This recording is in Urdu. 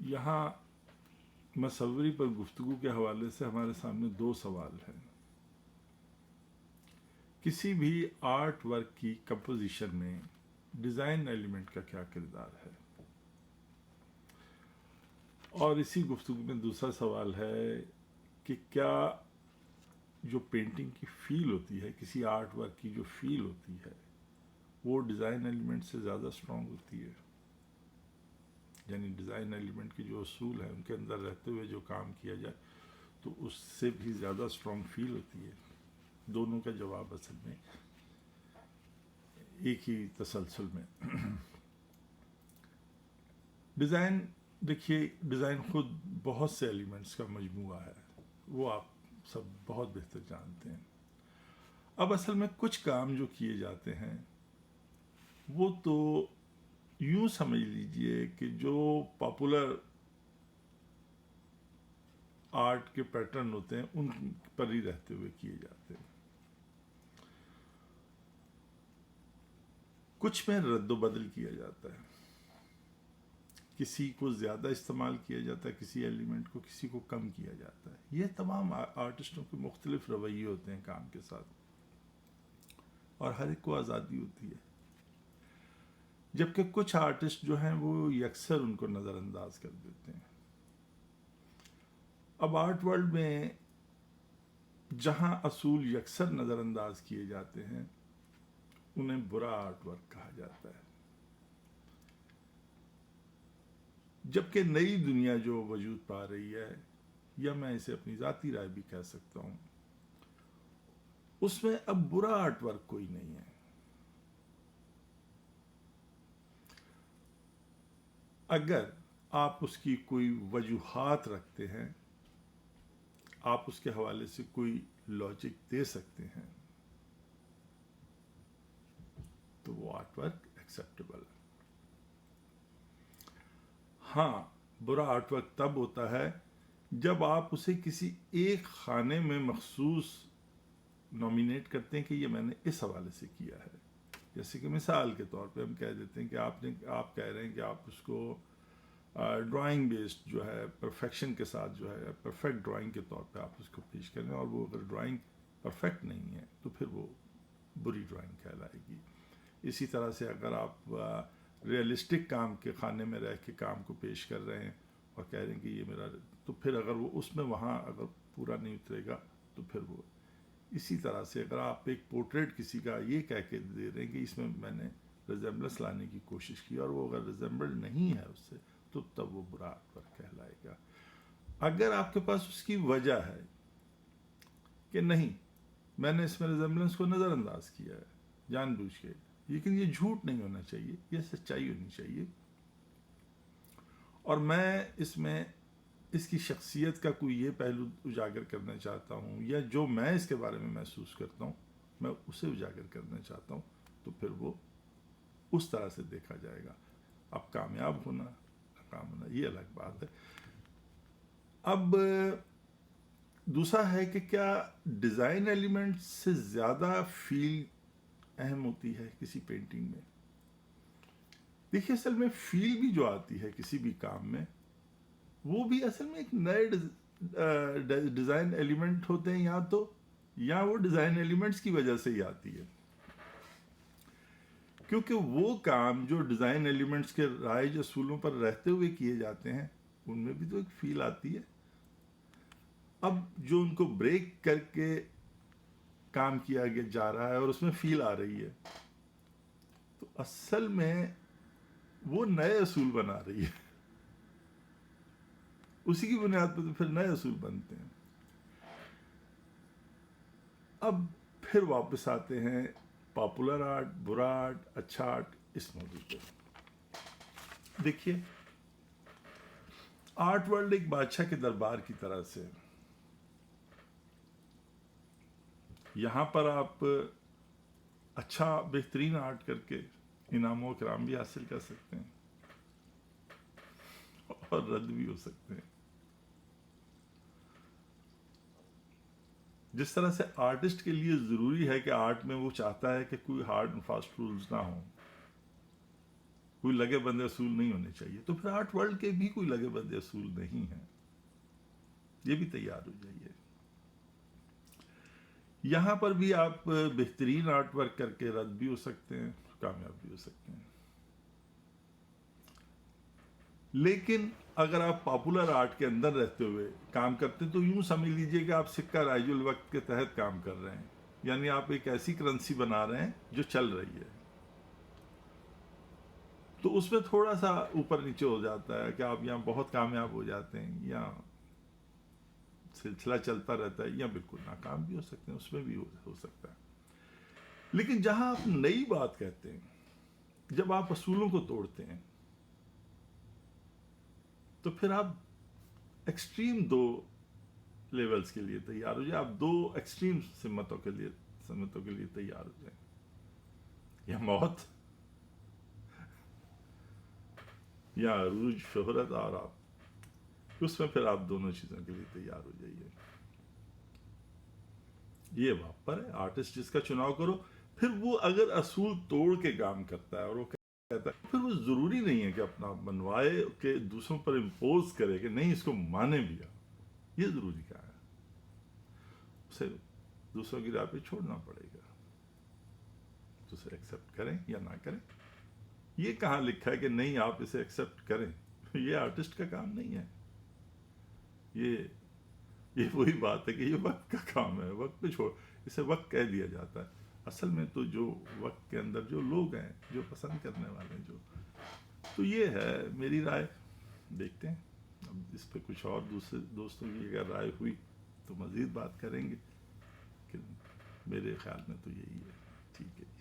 یہاں مصوری پر گفتگو کے حوالے سے ہمارے سامنے دو سوال ہیں. کسی بھی آرٹ ورک کی کمپوزیشن میں ڈیزائن ایلیمنٹ کا کیا کردار ہے؟ اور اسی گفتگو میں دوسرا سوال ہے کہ کیا جو پینٹنگ کی فیل ہوتی ہے، کسی آرٹ ورک کی جو فیل ہوتی ہے، وہ ڈیزائن ایلیمنٹ سے زیادہ اسٹرانگ ہوتی ہے؟ یعنی ڈیزائن ایلیمنٹ کے جو اصول ہیں ان کے اندر رہتے ہوئے جو کام کیا جائے تو اس سے بھی زیادہ اسٹرانگ فیل ہوتی ہے. دونوں کا جواب اصل میں ایک ہی تسلسل میں. ڈیزائن، دیکھیے ڈیزائن خود بہت سے ایلیمنٹس کا مجموعہ ہے، وہ آپ سب بہت بہتر جانتے ہیں. اب اصل میں کچھ کام جو کیے جاتے ہیں وہ تو یوں سمجھ لیجئے کہ جو پاپولر آرٹ کے پیٹرن ہوتے ہیں ان پر ہی رہتے ہوئے کیے جاتے ہیں. کچھ میں رد و بدل کیا جاتا ہے، کسی کو زیادہ استعمال کیا جاتا ہے، کسی ایلیمنٹ کو کسی کو کم کیا جاتا ہے. یہ تمام آرٹسٹوں کے مختلف رویے ہوتے ہیں کام کے ساتھ، اور ہر ایک کو آزادی ہوتی ہے. جبکہ کچھ آرٹسٹ جو ہیں وہ یکسر ان کو نظر انداز کر دیتے ہیں. اب آرٹ ورلڈ میں جہاں اصول یکسر نظر انداز کیے جاتے ہیں انہیں برا آرٹ ورک کہا جاتا ہے. جبکہ نئی دنیا جو وجود پا رہی ہے، یا میں اسے اپنی ذاتی رائے بھی کہہ سکتا ہوں، اس میں اب برا آرٹ ورک کوئی نہیں ہے. اگر آپ اس کی کوئی وجوہات رکھتے ہیں، آپ اس کے حوالے سے کوئی لاجک دے سکتے ہیں، تو وہ آرٹ ورک ایکسیپٹیبل ہے. ہاں، برا آرٹ ورک تب ہوتا ہے جب آپ اسے کسی ایک خانے میں مخصوص نومینیٹ کرتے ہیں کہ یہ میں نے اس حوالے سے کیا ہے. جیسے کہ مثال کے طور پہ ہم کہہ دیتے ہیں کہ آپ کہہ رہے ہیں کہ آپ اس کو ڈرائنگ بیسڈ جو ہے پرفیکشن کے ساتھ جو ہے پرفیکٹ ڈرائنگ کے طور پہ آپ اس کو پیش کریں، اور وہ اگر ڈرائنگ پرفیکٹ نہیں ہے تو پھر وہ بری ڈرائنگ کہلائے گی. اسی طرح سے اگر آپ ریئلسٹک کام کے خانے میں رہ کے کام کو پیش کر رہے ہیں اور کہہ رہے ہیں کہ یہ میرا، تو پھر اگر وہ اس میں وہاں اگر پورا نہیں اترے گا تو پھر وہ. اسی طرح سے اگر آپ ایک پورٹریٹ کسی کا یہ کہہ کے دے رہے ہیں کہ اس میں میں نے ریزمبلنس لانے کی کوشش کی اور وہ اگر ریزمبل نہیں ہے اس سے تو تب وہ برا آرٹ ورک کہلائے گا. اگر آپ کے پاس اس کی وجہ ہے کہ نہیں میں نے اس میں ریزمبلنس کو نظر انداز کیا ہے جان بوجھ کے، لیکن یہ جھوٹ نہیں ہونا چاہیے، یہ سچائی ہونی چاہیے، اور میں اس میں اس کی شخصیت کا کوئی یہ پہلو اجاگر کرنا چاہتا ہوں، یا جو میں اس کے بارے میں محسوس کرتا ہوں میں اسے اجاگر کرنا چاہتا ہوں، تو پھر وہ اس طرح سے دیکھا جائے گا. اب کامیاب ہونا ناکام ہونا یہ الگ بات ہے. اب دوسرا ہے کہ کیا ڈیزائن ایلیمنٹ سے زیادہ فیل اہم ہوتی ہے کسی پینٹنگ میں؟ دیکھیے اصل میں فیل بھی جو آتی ہے کسی بھی کام میں وہ بھی اصل میں ایک نئے ڈیزائن ایلیمنٹ ہوتے ہیں، یا وہ ڈیزائن ایلیمنٹس کی وجہ سے ہی آتی ہے، کیونکہ وہ کام جو ڈیزائن ایلیمنٹس کے رائج اصولوں پر رہتے ہوئے کیے جاتے ہیں ان میں بھی تو ایک فیل آتی ہے. اب جو ان کو بریک کر کے کام کیا جا رہا ہے اور اس میں فیل آ رہی ہے تو اصل میں وہ نئے اصول بنا رہی ہے، اسی کی بنیاد پر تو پھر نئے اصول بنتے ہیں. اب پھر واپس آتے ہیں پاپولر آرٹ، برا آرٹ، اچھا آرٹ، اس موضوع پہ. دیکھیے آرٹ ورلڈ ایک بادشاہ کے دربار کی طرح سے، یہاں پر آپ اچھا بہترین آرٹ کر کے انعام و اکرام بھی حاصل کر سکتے ہیں اور رد بھی ہو سکتے ہیں. جس طرح سے آرٹسٹ کے لیے ضروری ہے کہ آرٹ میں وہ چاہتا ہے کہ کوئی ہارڈ اینڈ فاسٹ رولز نہ ہوں، کوئی لگے بندے اصول نہیں ہونے چاہیے، تو پھر آرٹ ورلڈ کے بھی کوئی لگے بندے اصول نہیں ہیں، یہ بھی تیار ہو جائیے۔ یہاں پر بھی آپ بہترین آرٹ ورک کر کے رد بھی ہو سکتے ہیں، کامیاب بھی ہو سکتے ہیں۔ لیکن اگر آپ پاپولر آرٹ کے اندر رہتے ہوئے کام کرتے ہیں تو یوں سمجھ لیجئے کہ آپ سکہ رائج الوقت کے تحت کام کر رہے ہیں، یعنی آپ ایک ایسی کرنسی بنا رہے ہیں جو چل رہی ہے، تو اس میں تھوڑا سا اوپر نیچے ہو جاتا ہے کہ آپ یہاں بہت کامیاب ہو جاتے ہیں، یا سلسلہ چلتا رہتا ہے، یا بالکل ناکام بھی ہو سکتے ہیں، اس میں بھی ہو سکتا ہے۔ لیکن جہاں آپ نئی بات کہتے ہیں، جب آپ اصولوں کو توڑتے ہیں، تو پھر آپ ایکسٹریم دو لیولز کے لیے تیار ہو جائیں، آپ دو ایکسٹریم سمتوں کے لیے تیار ہو جائیں، یا موت یا عروج شہرت، اور آپ اس میں پھر آپ دونوں چیزوں کے لیے تیار ہو جائیے۔ یہ وہاں پر ہے، آرٹسٹ جس کا چناؤ کرو، پھر وہ اگر اصول توڑ کے کام کرتا ہے اور وہ کہتا ہے، پھر وہ ضروری نہیں ہے کہ اپنا منوائے کہ دوسروں پر امپوز کرے کہ نہیں اس کو مانے بھی آپ، یہ ضروری کیا ہے، اسے دوسروں کی راہ پہ چھوڑنا پڑے گا، تو اسے ایکسیپٹ کریں یا نہ کریں۔ یہ کہاں لکھا ہے کہ نہیں آپ اسے ایکسیپٹ کریں، یہ آرٹسٹ کا کام نہیں ہے، یہ وہی بات ہے کہ یہ وقت کا کام ہے، وقت پہ چھوڑ، اسے وقت کہہ دیا جاتا ہے، اصل میں تو جو وقت کے اندر جو لوگ ہیں، جو پسند کرنے والے ہیں، جو، تو یہ ہے میری رائے۔ دیکھتے ہیں اب اس پہ کچھ اور دوسرے دوستوں کی اگر رائے ہوئی تو مزید بات کریں گے، کہ میرے خیال میں تو یہی ہے۔ ٹھیک ہے۔